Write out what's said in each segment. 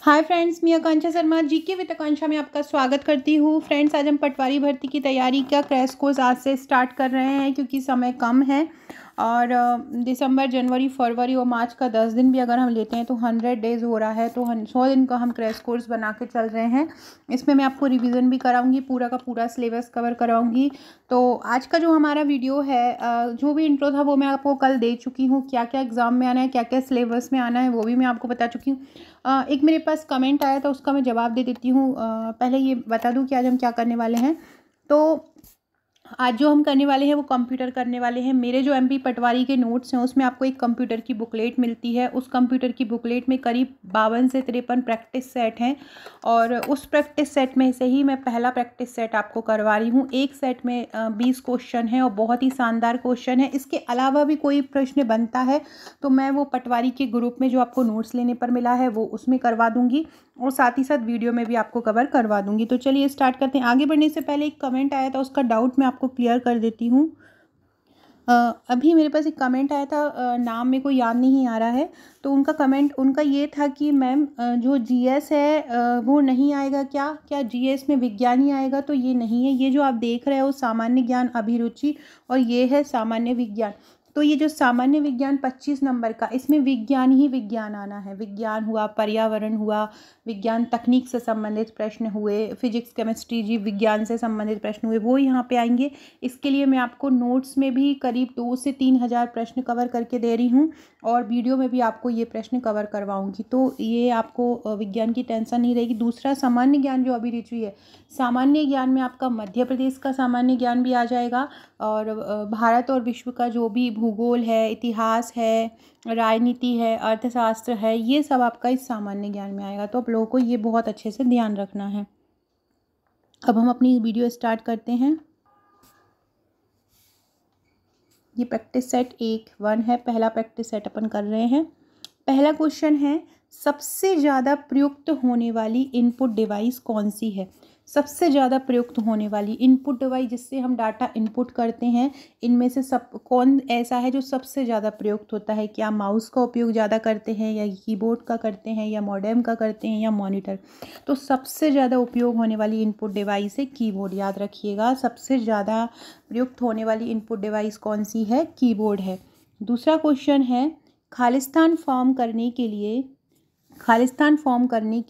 Hi friends, मैं आकांक्षा Sharma GK with आकांक्षा में आपका स्वागत करती हूँ। फ्रेंड्स, आज हम पटवारी भर्ती की तैयारी का क्रैश कोर्स आज से स्टार्ट कर रहे हैं क्योंकि समय कम है और दिसंबर, जनवरी, फरवरी और मार्च का 10 दिन भी अगर हम लेते हैं तो 100 डेज़ हो रहा है। तो 100 दिन का हम क्रैश कोर्स बना के चल रहे हैं। इसमें मैं आपको रिवीजन भी कराऊंगी, पूरा का पूरा सिलेबस कवर कराऊंगी। तो आज का जो हमारा वीडियो है, जो भी इंट्रो था वो मैं आपको कल दे चुकी हूँ। क्या क्या एग्ज़ाम में आना है, क्या क्या सिलेबस में आना है, वो भी मैं आपको बता चुकी हूँ। एक मेरे पास कमेंट आया था, उसका मैं जवाब दे देती हूँ। पहले ये बता दूँ कि आज हम क्या करने वाले हैं। तो आज जो हम करने वाले हैं वो कंप्यूटर करने वाले हैं। मेरे जो एमपी पटवारी के नोट्स हैं उसमें आपको एक कंप्यूटर की बुकलेट मिलती है। उस कंप्यूटर की बुकलेट में करीब 52 से 53 प्रैक्टिस सेट हैं और उस प्रैक्टिस सेट में से ही मैं पहला प्रैक्टिस सेट आपको करवा रही हूँ। एक सेट में 20 क्वेश्चन है और बहुत ही शानदार क्वेश्चन है। इसके अलावा भी कोई प्रश्न बनता है तो मैं वो पटवारी के ग्रुप में जो आपको नोट्स लेने पर मिला है वो उसमें करवा दूँगी और साथ ही साथ वीडियो में भी आपको कवर करवा दूंगी। तो चलिए स्टार्ट करते हैं। आगे बढ़ने से पहले एक कमेंट आया था, उसका डाउट मैं आपको क्लियर कर देती हूँ। अभी मेरे पास एक कमेंट आया था, नाम मेरे को याद नहीं आ रहा है। तो उनका ये था कि मैम जो जीएस है वो नहीं आएगा क्या? क्या जीएस में विज्ञान ही आएगा? तो ये नहीं है। ये जो आप देख रहे हो सामान्य ज्ञान, अभिरुचि, और ये है सामान्य विज्ञान। तो ये जो सामान्य विज्ञान 25 नंबर का, इसमें विज्ञान ही विज्ञान आना है। विज्ञान हुआ, पर्यावरण हुआ, विज्ञान तकनीक से संबंधित प्रश्न हुए, फिजिक्स, केमिस्ट्री, जीव विज्ञान से संबंधित प्रश्न हुए, वो यहाँ पे आएंगे। इसके लिए मैं आपको नोट्स में भी करीब 2 से 3 हज़ार प्रश्न कवर करके दे रही हूँ और वीडियो में भी आपको ये प्रश्न कवर करवाऊँगी। तो ये आपको विज्ञान की टेंशन नहीं रहेगी। दूसरा, सामान्य ज्ञान जो अभिरुचि है, सामान्य ज्ञान में आपका मध्य प्रदेश का सामान्य ज्ञान भी आ जाएगा और भारत और विश्व का जो भी भूगोल है, इतिहास है, राजनीति है, अर्थशास्त्र है, ये सब आपका इस सामान्य ज्ञान में आएगा। तो आप लोगों को ये बहुत अच्छे से ध्यान रखना है। अब हम अपनी वीडियो स्टार्ट करते हैं। ये प्रैक्टिस सेट 1 है, पहला प्रैक्टिस सेट अपन कर रहे हैं। पहला क्वेश्चन है, सबसे ज़्यादा प्रयुक्त होने वाली इनपुट डिवाइस कौन सी है? सबसे ज़्यादा प्रयुक्त होने वाली इनपुट डिवाइस, जिससे हम डाटा इनपुट करते हैं, इनमें से सब कौन ऐसा है जो सबसे ज़्यादा प्रयुक्त होता है? क्या माउस का उपयोग ज़्यादा करते हैं, या कीबोर्ड का करते हैं, या मॉडेम का करते हैं, या मॉनिटर? तो सबसे ज़्यादा उपयोग होने वाली इनपुट डिवाइस है कीबोर्ड। याद रखिएगा, सबसे ज़्यादा प्रयुक्त होने वाली इनपुट डिवाइस कौन सी है? कीबोर्ड है। दूसरा क्वेश्चन है, खालिस्तान फॉर्म करने के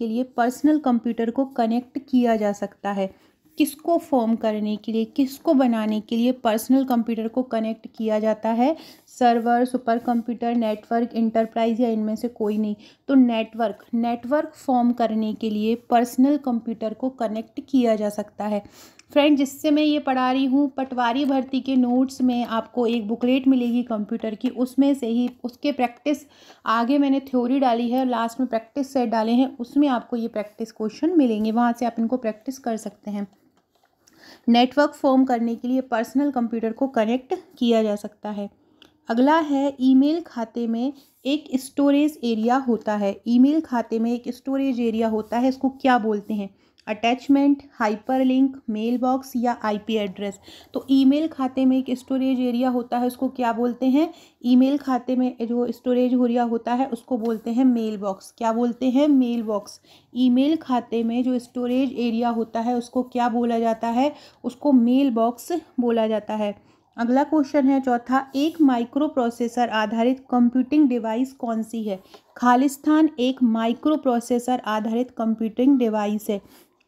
लिए पर्सनल कंप्यूटर को कनेक्ट किया जा सकता है। किसको फॉर्म करने के लिए, किसको बनाने के लिए पर्सनल कंप्यूटर को कनेक्ट किया जाता है? Server, super computer, network, enterprise, या इनमें से कोई नहीं? तो नेटवर्क फॉर्म करने के लिए पर्सनल कंप्यूटर को कनेक्ट किया जा सकता है। फ्रेंड, जिससे मैं ये पढ़ा रही हूँ, पटवारी भर्ती के नोट्स में आपको एक बुकलेट मिलेगी कंप्यूटर की, उसमें से ही उसके प्रैक्टिस, आगे मैंने थ्योरी डाली है और लास्ट में प्रैक्टिस सेट डाले हैं, उसमें आपको ये प्रैक्टिस क्वेश्चन मिलेंगे, वहाँ से आप इनको प्रैक्टिस कर सकते हैं। नेटवर्क फॉर्म करने के लिए पर्सनल कंप्यूटर को कनेक्ट किया जा सकता है। अगला है, ईमेल खाते में एक स्टोरेज एरिया होता है। ईमेल खाते में एक स्टोरेज एरिया होता है, इसको क्या बोलते हैं? अटैचमेंट, हाइपरलिंक, मेल बॉक्स, या आईपी एड्रेस? तो ईमेल खाते में एक स्टोरेज एरिया होता है, उसको क्या बोलते हैं? ईमेल खाते में जो स्टोरेज एरिया होता है उसको बोलते हैं मेल बॉक्स। क्या बोलते हैं? Mail box. ईमेल खाते में जो स्टोरेज एरिया होता है उसको क्या बोला जाता है? उसको मेल बॉक्स बोला जाता है। अगला क्वेश्चन है, चौथा, एक माइक्रो प्रोसेसर आधारित कंप्यूटिंग डिवाइस कौन सी है? खालिस्तान एक माइक्रो प्रोसेसर आधारित कंप्यूटिंग डिवाइस है।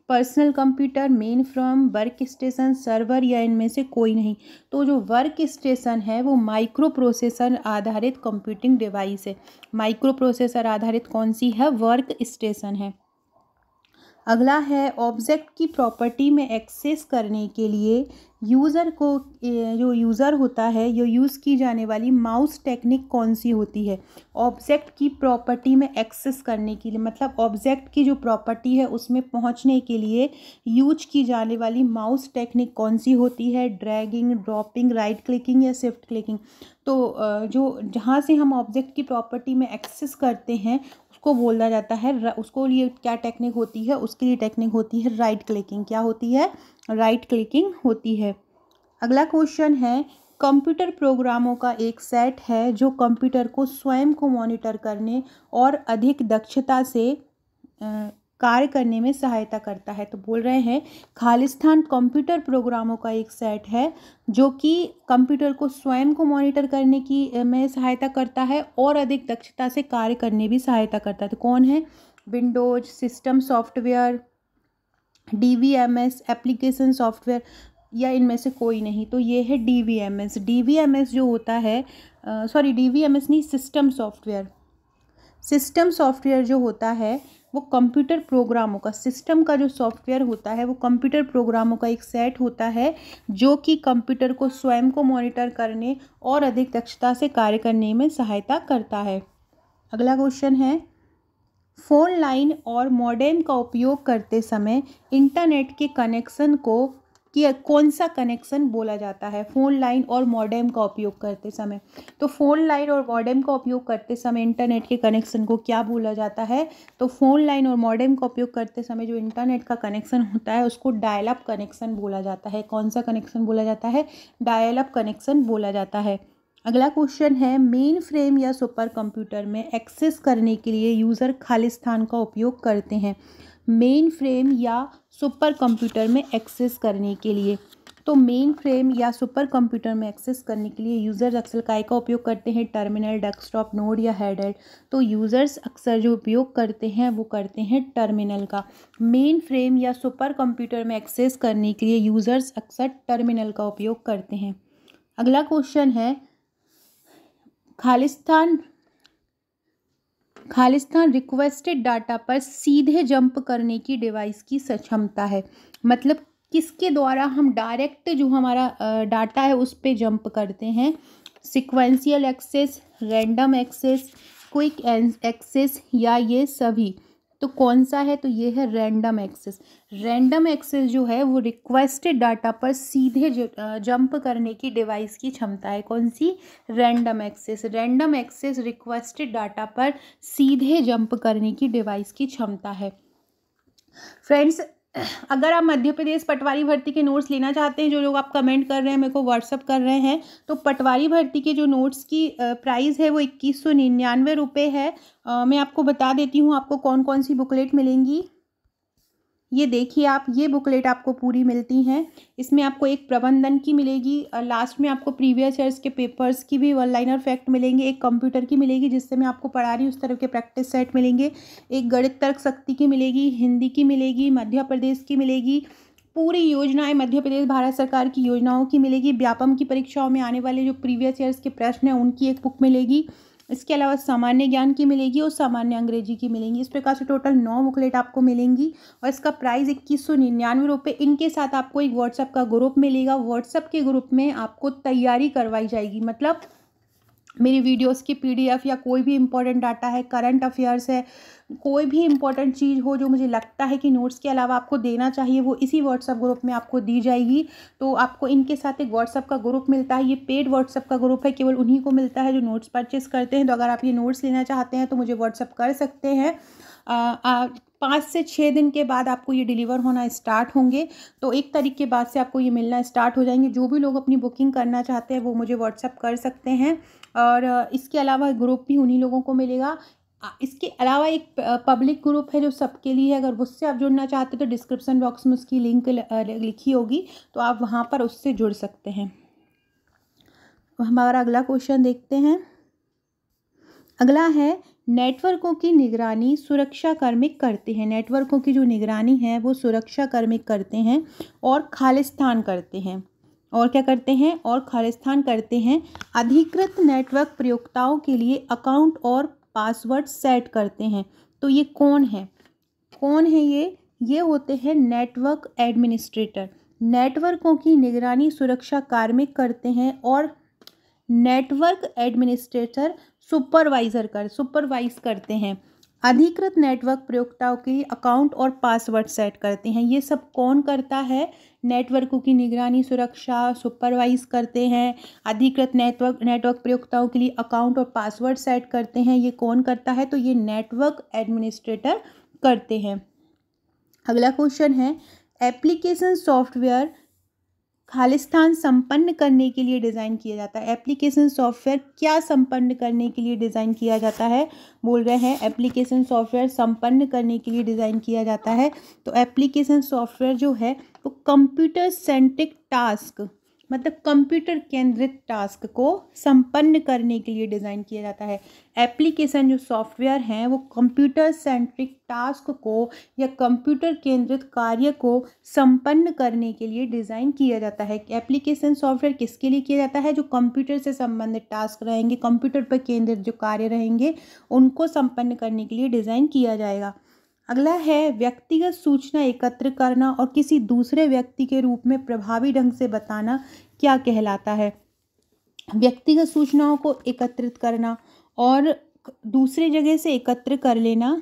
Personal computer, main frame, work station, server, या इनमें से कोई नहीं? तो जो वर्क स्टेशन है वो माइक्रो प्रोसेसर आधारित कंप्यूटिंग डिवाइस है। माइक्रो प्रोसेसर आधारित कौन सी है? वर्क स्टेशन है। अगला है, ऑब्जेक्ट की प्रॉपर्टी में एक्सेस करने के लिए यूज़र को, जो यूज़र होता है, जो यूज़ की जाने वाली माउस टेक्निक कौन सी होती है? ऑब्जेक्ट की प्रॉपर्टी में एक्सेस करने के लिए, मतलब ऑब्जेक्ट की जो प्रॉपर्टी है उसमें पहुंचने के लिए यूज की जाने वाली माउस टेक्निक कौन सी होती है? ड्रैगिंग, ड्रॉपिंग, राइट क्लिकिंग, या शिफ्ट क्लिकिंग? तो जो जहाँ से हम ऑब्जेक्ट की प्रॉपर्टी में एक्सेस करते हैं उसको बोला जाता है, उसको लिए क्या टेक्निक होती है? उसके लिए टेक्निक होती है राइट क्लिकिंग। क्या होती है? राइट क्लिकिंग होती है। अगला क्वेश्चन है, कंप्यूटर प्रोग्रामों का एक सेट है जो कंप्यूटर को स्वयं को मॉनिटर करने और अधिक दक्षता से कार्य करने में सहायता करता है। तो बोल रहे हैं खालिस्तान कंप्यूटर प्रोग्रामों का एक सेट है जो कि कंप्यूटर को स्वयं को मॉनिटर करने की में सहायता करता है और अधिक दक्षता से कार्य करने भी सहायता करता है। तो कौन है? Windows system software, DBMS application software, या इनमें से कोई नहीं। तो ये है डीवीएमएस। डीवीएमएस जो होता है, सॉरी डीवीएमएस नहीं, सिस्टम सॉफ्टवेयर। सिस्टम सॉफ्टवेयर जो होता है वो कंप्यूटर प्रोग्रामों का, सिस्टम का जो सॉफ्टवेयर होता है वो कंप्यूटर प्रोग्रामों का एक सेट होता है जो कि कंप्यूटर को स्वयं को मॉनिटर करने और अधिक दक्षता से कार्य करने में सहायता करता है। अगला क्वेश्चन है, फ़ोन लाइन और मॉडेम का उपयोग करते समय इंटरनेट के कनेक्शन को कौन सा कनेक्शन बोला जाता है? फ़ोन लाइन और मॉडेम का उपयोग करते समय। तो फ़ोन लाइन और मॉडेम का उपयोग करते समय इंटरनेट के कनेक्शन को क्या बोला जाता है? तो फ़ोन लाइन और मॉडेम का उपयोग करते समय जो इंटरनेट का कनेक्शन होता है उसको डायल अप कनेक्शन बोला जाता है। कौन सा कनेक्शन बोला जाता है? डायल अप कनेक्शन बोला जाता है। अगला क्वेश्चन है, मेन फ्रेम या सुपर कंप्यूटर में एक्सेस करने के लिए यूज़र खालिस्तान का उपयोग करते हैं। मेन फ्रेम या सुपर कंप्यूटर में एक्सेस करने के लिए, तो मेन फ्रेम या सुपर कंप्यूटर में एक्सेस करने के लिए यूज़र्स अक्सर काय का उपयोग करते हैं? टर्मिनल, डेस्कटॉप, नोड या हेडर। तो यूज़र्स अक्सर जो उपयोग करते हैं वो करते हैं टर्मिनल का। मेन फ्रेम या सुपर कंप्यूटर में एक्सेस करने के लिए यूज़र्स अक्सर टर्मिनल का उपयोग करते हैं। अगला क्वेश्चन है, खालिस्तान रिक्वेस्टेड डाटा पर सीधे जंप करने की डिवाइस की क्षमता है। मतलब किसके द्वारा हम डायरेक्ट जो हमारा डाटा है उस पे जंप करते हैं? Sequential access, random access, quick access या ये सभी। तो कौन सा है? तो ये है रैंडम एक्सेस। रैंडम एक्सेस जो है वो रिक्वेस्टेड डाटा पर सीधे जंप करने की डिवाइस की क्षमता है। कौन सी? Random access. Random access requested data पर सीधे जंप करने की डिवाइस की क्षमता है। फ्रेंड्स, अगर आप मध्य प्रदेश पटवारी भर्ती के नोट्स लेना चाहते हैं, जो लोग आप कमेंट कर रहे हैं, मेरे को व्हाट्सअप कर रहे हैं, तो पटवारी भर्ती के जो नोट्स की प्राइस है वो 2199 रुपये है। मैं आपको बता देती हूँ आपको कौन कौन सी बुकलेट मिलेंगी। ये देखिए आप, ये बुकलेट आपको पूरी मिलती हैं। इसमें आपको एक प्रबंधन की मिलेगी, लास्ट में आपको प्रीवियस ईयर्स के पेपर्स की भी वन लाइनर फैक्ट मिलेंगे, एक कंप्यूटर की मिलेगी जिससे मैं आपको पढ़ा रही हूँ उस तरह के प्रैक्टिस सेट मिलेंगे, एक गणित तर्क शक्ति की मिलेगी, हिंदी की मिलेगी, मध्य प्रदेश की मिलेगी, पूरी योजनाएं मध्य प्रदेश भारत सरकार की योजनाओं की मिलेगी, व्यापम की परीक्षाओं में आने वाले जो प्रीवियस ईयर्स के प्रश्न हैं उनकी एक बुक मिलेगी, इसके अलावा सामान्य ज्ञान की मिलेगी और सामान्य अंग्रेजी की मिलेंगी। इस प्रकार से टोटल 9 बुकलेट आपको मिलेंगी और इसका प्राइस 2199 रुपये। इनके साथ आपको एक व्हाट्सएप का ग्रुप मिलेगा। व्हाट्सएप के ग्रुप में आपको तैयारी करवाई जाएगी, मतलब मेरी वीडियोस की पीडीएफ या कोई भी इंपॉर्टेंट डाटा है, करंट अफेयर्स है, कोई भी इंपॉर्टेंट चीज़ हो जो मुझे लगता है कि नोट्स के अलावा आपको देना चाहिए, वो इसी व्हाट्सएप ग्रुप में आपको दी जाएगी। तो आपको इनके साथ एक व्हाट्सएप का ग्रुप मिलता है, ये पेड व्हाट्सएप का ग्रुप है, केवल उन्हीं को मिलता है जो नोट्स परचेस करते हैं। तो अगर आप ये नोट्स लेना चाहते हैं तो मुझे व्हाट्सएप कर सकते हैं। 5 से 6 दिन के बाद आपको ये डिलीवर होना स्टार्ट होंगे, तो 1 तारीख के बाद से आपको ये मिलना स्टार्ट हो जाएंगे। जो भी लोग अपनी बुकिंग करना चाहते हैं वो मुझे व्हाट्सएप कर सकते हैं। और इसके अलावा ग्रुप भी उन्हीं लोगों को मिलेगा। इसके अलावा एक पब्लिक ग्रुप है जो सबके लिए है, अगर उससे आप जुड़ना चाहते हैं तो डिस्क्रिप्शन बॉक्स में उसकी लिंक लिखी होगी, तो आप वहाँ पर उससे जुड़ सकते हैं। हमारा अगला क्वेश्चन देखते हैं। अगला है, नेटवर्कों की निगरानी सुरक्षा कार्मिक करते हैं। नेटवर्कों की जो निगरानी है वो सुरक्षा कार्मिक करते हैं और खालिस्तान करते हैं। और क्या करते हैं? और खालिस्तान करते हैं। अधिकृत नेटवर्क प्रयोक्ताओं के लिए अकाउंट और पासवर्ड सेट करते हैं। तो ये कौन है? कौन है ये? ये होते हैं नेटवर्क एडमिनिस्ट्रेटर। नेटवर्कों की निगरानी सुरक्षा कार्मिक करते हैं और नेटवर्क एडमिनिस्ट्रेटर सुपरवाइज करते हैं। अधिकृत नेटवर्क प्रयोक्ताओं के लिए अकाउंट और पासवर्ड सेट करते हैं। ये सब कौन करता है? नेटवर्कों की निगरानी सुरक्षा सुपरवाइज करते हैं, अधिकृत नेटवर्क प्रयोक्ताओं के लिए अकाउंट और पासवर्ड सेट करते हैं। ये कौन करता है? तो ये नेटवर्क एडमिनिस्ट्रेटर करते हैं। अगला क्वेश्चन है, एप्लीकेशन सॉफ्टवेयर खालिस्तान संपन्न करने के लिए डिज़ाइन किया जाता है। एप्लीकेशन सॉफ्टवेयर क्या संपन्न करने के लिए डिज़ाइन किया जाता है? बोल रहे हैं एप्लीकेशन सॉफ्टवेयर संपन्न करने के लिए डिज़ाइन किया जाता है। तो एप्लीकेशन सॉफ्टवेयर जो है वो कंप्यूटर सेंट्रिक टास्क, मतलब कंप्यूटर केंद्रित टास्क को संपन्न करने के लिए डिज़ाइन किया जाता है। एप्लीकेशन जो सॉफ्टवेयर हैं वो कंप्यूटर सेंट्रिक टास्क को या कंप्यूटर केंद्रित कार्य को संपन्न करने के लिए डिज़ाइन किया जाता है। एप्लीकेशन सॉफ्टवेयर किसके लिए किया जाता है? जो कंप्यूटर से संबंधित टास्क रहेंगे, कंप्यूटर पर केंद्रित जो कार्य रहेंगे, उनको संपन्न करने के लिए डिज़ाइन किया जाएगा। अगला है व्यक्तिगत सूचना एकत्र करना और किसी दूसरे व्यक्ति के रूप में प्रभावी ढंग से बताना क्या कहलाता है? व्यक्तिगत सूचनाओं को एकत्रित करना और दूसरे जगह से एकत्र कर लेना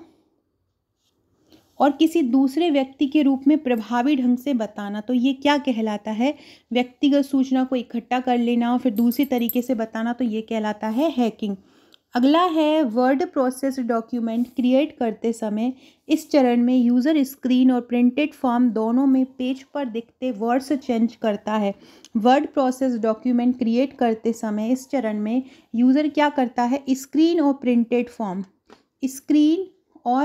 और किसी दूसरे व्यक्ति के रूप में प्रभावी ढंग से बताना, तो ये क्या कहलाता है? व्यक्तिगत सूचना को इकट्ठा कर लेना और फिर दूसरी तरीके से बताना, तो ये कहलाता है हैकिंग। अगला है वर्ड प्रोसेस डॉक्यूमेंट क्रिएट करते समय इस चरण में यूज़र स्क्रीन और प्रिंटेड फॉर्म दोनों में पेज पर दिखते वर्ड्स चेंज करता है। वर्ड प्रोसेस डॉक्यूमेंट क्रिएट करते समय इस चरण में यूज़र क्या करता है? स्क्रीन और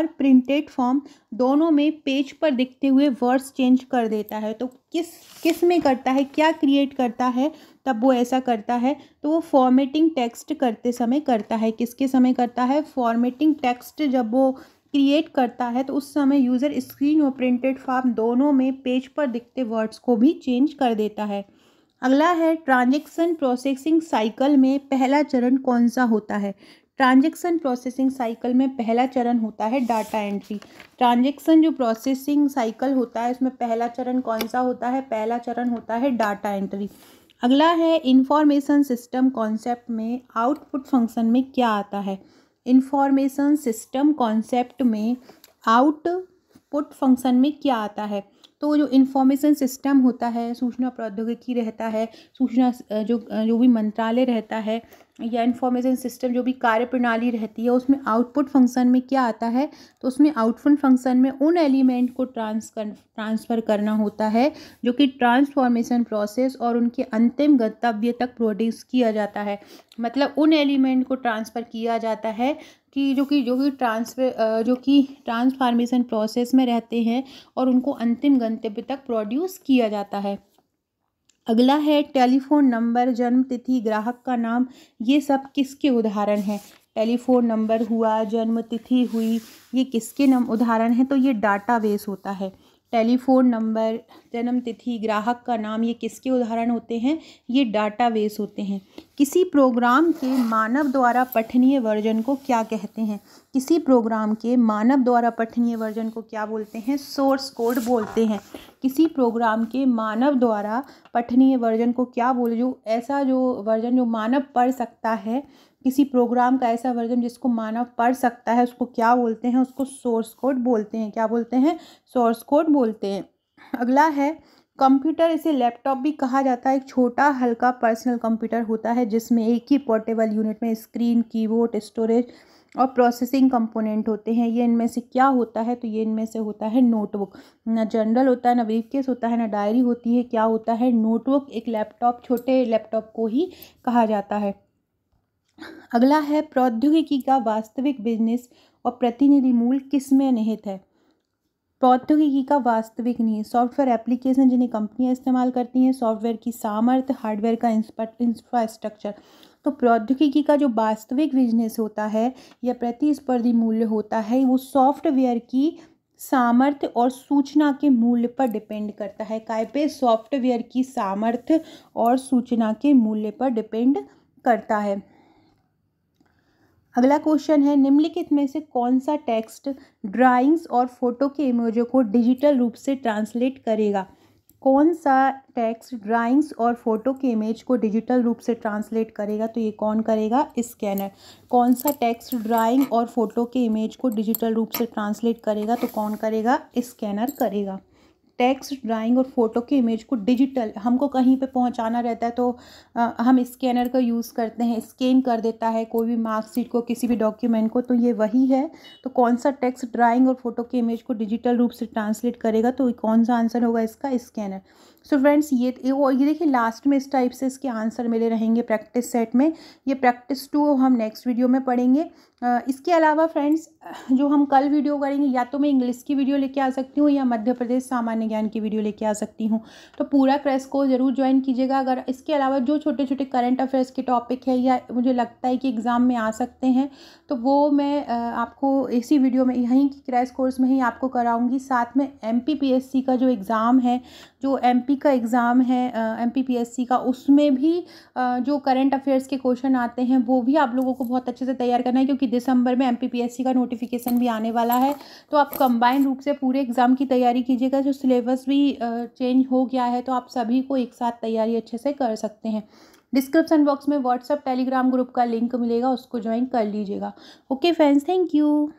प्रिंटेड फॉर्म दोनों में पेज पर दिखते हुए वर्ड्स चेंज कर देता है। तो किस में करता है, क्या क्रिएट करता है तब वो ऐसा करता है? तो वो फॉर्मेटिंग टेक्स्ट करते समय करता है। किसके समय करता है? फॉर्मेटिंग टेक्स्ट जब वो क्रिएट करता है तो उस समय यूज़र स्क्रीन और प्रिंटेड फॉर्म दोनों में पेज पर दिखते वर्ड्स को भी चेंज कर देता है। अगला है ट्रांजैक्शन प्रोसेसिंग साइकिल में पहला चरण कौन सा होता है? ट्रांजैक्शन प्रोसेसिंग साइकिल में पहला चरण होता है डाटा एंट्री। ट्रांजैक्शन जो प्रोसेसिंग साइकिल होता है इसमें पहला चरण कौन सा होता है? पहला चरण होता है डाटा एंट्री। अगला है इंफॉर्मेशन सिस्टम कॉन्सेप्ट में आउटपुट फंक्शन में क्या आता है? इंफॉर्मेशन सिस्टम कॉन्सेप्ट में आउटपुट फंक्शन में क्या आता है? तो जो इंफॉर्मेशन सिस्टम होता है, सूचना प्रौद्योगिकी रहता है, सूचना जो भी मंत्रालय रहता है या इंफॉर्मेशन सिस्टम जो भी कार्य प्रणाली रहती है, उसमें आउटपुट फंक्शन में क्या आता है? तो उसमें आउटपुट फंक्शन में उन एलिमेंट को ट्रांसफ़र करना होता है जो कि ट्रांसफॉर्मेशन प्रोसेस और उनके अंतिम गंतव्य तक प्रोड्यूस किया जाता है। मतलब उन एलिमेंट को ट्रांसफ़र किया जाता है कि जो कि ट्रांसफॉर्मेशन प्रोसेस में रहते हैं और उनको अंतिम गंतव्य तक प्रोड्यूस किया जाता है। अगला है टेलीफोन नंबर, जन्म तिथि, ग्राहक का नाम, ये सब किसके उदाहरण हैं? टेलीफोन नंबर हुआ, जन्म तिथि हुई, ये किसके उदाहरण हैं? तो ये डाटाबेस होता है। टेलीफोन नंबर, जन्म तिथि, ग्राहक का नाम, ये किसके उदाहरण होते हैं? ये डाटाबेस होते हैं। किसी प्रोग्राम के मानव द्वारा पठनीय वर्जन को क्या कहते हैं? किसी प्रोग्राम के मानव द्वारा पठनीय वर्जन को क्या बोलते हैं? सोर्स कोड बोलते हैं। किसी प्रोग्राम के मानव द्वारा पठनीय वर्जन को क्या बोले? जो वर्जन जो मानव पढ़ सकता है, किसी प्रोग्राम का ऐसा वर्जन जिसको मानव पढ़ सकता है, उसको क्या बोलते हैं? उसको सोर्स कोड बोलते हैं। क्या बोलते हैं? सोर्स कोड बोलते हैं। अगला है कंप्यूटर, इसे लैपटॉप भी कहा जाता है। एक छोटा हल्का पर्सनल कंप्यूटर होता है जिसमें एक ही पोर्टेबल यूनिट में स्क्रीन, कीबोर्ड, स्टोरेज और प्रोसेसिंग कंपोनेंट होते हैं। ये इनमें से क्या होता है? तो ये इनमें से होता है नोटबुक। ना जनरल होता है, ना ब्रीफकेस होता है, ना डायरी होती है। क्या होता है? नोटबुक। एक लैपटॉप, छोटे लैपटॉप को ही कहा जाता है। अगला है प्रौद्योगिकी का वास्तविक बिजनेस और प्रतिनिधि मूल्य किसमें निहित है? प्रौद्योगिकी का वास्तविक नहीं, सॉफ्टवेयर एप्लीकेशन जिन्हें कंपनियां इस्तेमाल करती हैं, सॉफ्टवेयर की सामर्थ्य, हार्डवेयर का इंफ्रास्ट्रक्चर। तो प्रौद्योगिकी का जो वास्तविक बिजनेस होता है या प्रतिस्पर्धी मूल्य होता है, वो सॉफ्टवेयर की सामर्थ्य और सूचना के मूल्य पर डिपेंड करता है। काय पे? सॉफ्टवेयर की सामर्थ्य और सूचना के मूल्य पर डिपेंड करता है। अगला क्वेश्चन है निम्नलिखित में से कौन सा टेक्स्ट ड्राइंग्स और फोटो के इमेजों को डिजिटल रूप से ट्रांसलेट करेगा? कौन सा टेक्स्ट ड्राइंग्स और फोटो के इमेज को डिजिटल रूप से ट्रांसलेट करेगा? तो ये कौन करेगा? स्कैनर। कौन सा टेक्स्ट ड्राइंग और फोटो के इमेज को डिजिटल रूप से ट्रांसलेट करेगा? तो कौन करेगा? स्कैनर करेगा। टेक्स्ट, ड्राइंग और फोटो के इमेज को डिजिटल हमको कहीं पे पहुंचाना रहता है तो हम स्कैनर का यूज़ करते हैं, स्कैन कर देता है कोई भी मार्कशीट को, किसी भी डॉक्यूमेंट को, तो ये वही है। तो कौन सा टेक्स्ट, ड्राइंग और फोटो के इमेज को डिजिटल रूप से ट्रांसलेट करेगा, तो कौन सा आंसर होगा इसका, स्कैनर। सो फ्रेंड्स ये देखिए लास्ट में इस टाइप से इसके आंसर मिले रहेंगे प्रैक्टिस सेट में। ये प्रैक्टिस 2 हम नेक्स्ट वीडियो में पढ़ेंगे। इसके अलावा फ्रेंड्स जो हम कल वीडियो करेंगे, या तो मैं इंग्लिश की वीडियो लेके आ सकती हूँ या मध्य प्रदेश सामान्य ज्ञान की वीडियो लेके आ सकती हूँ। तो पूरा क्रैश कोर्स ज़रूर ज्वाइन कीजिएगा। अगर इसके अलावा जो छोटे छोटे करंट अफेयर्स के टॉपिक है या मुझे लगता है कि एग्ज़ाम में आ सकते हैं, तो वो मैं आपको इसी वीडियो में, यहीं की क्रैश कोर्स में ही आपको कराऊंगी। साथ में MPPSC का जो एग्ज़ाम है, जो MP का एग्ज़ाम है MPPSC का, उसमें भी जो करंट अफेयर्स के क्वेश्चन आते हैं वो भी आप लोगों को बहुत अच्छे से तैयार करना है, क्योंकि दिसंबर में MPPSC का नोटिफिकेशन भी आने वाला है। तो आप कंबाइन रूप से पूरे एग्ज़ाम की तैयारी कीजिएगा। जो सिलेबस भी चेंज हो गया है, तो आप सभी को एक साथ तैयारी अच्छे से कर सकते हैं। डिस्क्रिप्शन बॉक्स में व्हाट्सएप टेलीग्राम ग्रुप का लिंक मिलेगा, उसको ज्वाइन कर लीजिएगा। Okay friends, thank you.